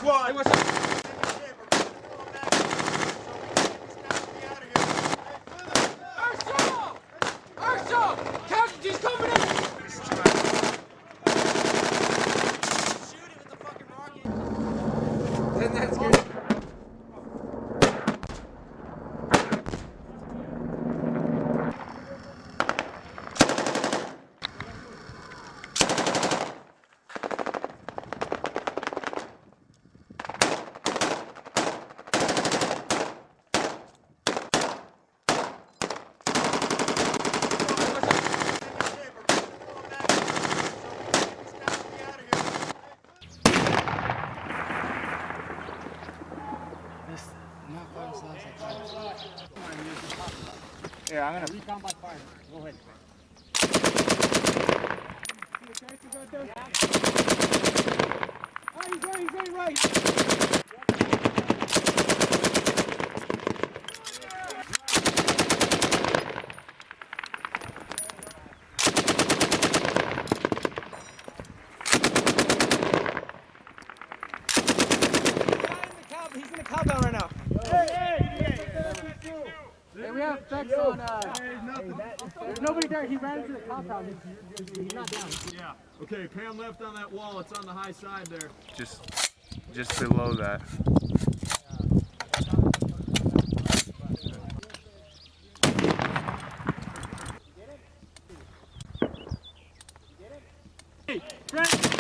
squad. Casualties coming in! Shoot it with the fucking rocket. Then that's good. Yeah, I'm gonna Recon by fire. Go ahead. Oh, he's right. He's in the compound right now. Hey, we have effects on, there's nobody there. He ran into the compound. He's not down. Yeah. Okay, pan left on that wall. It's on the high side there. just below that. Hey, Brent.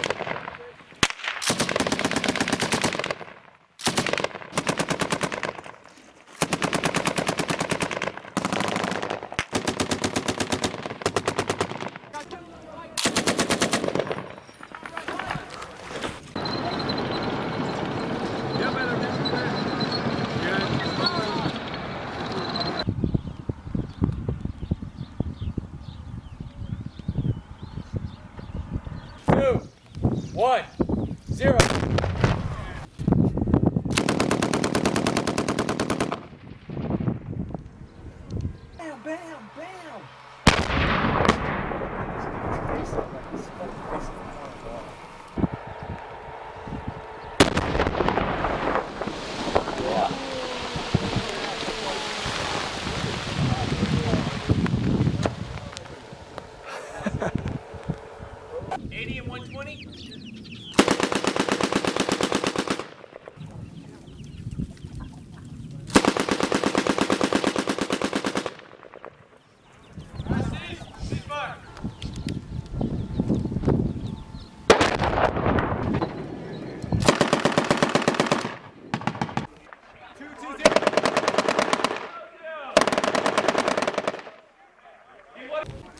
One, zero. Bam, bam, bam.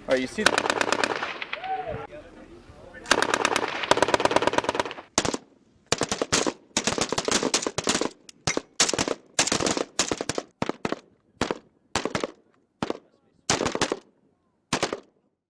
All right, you see.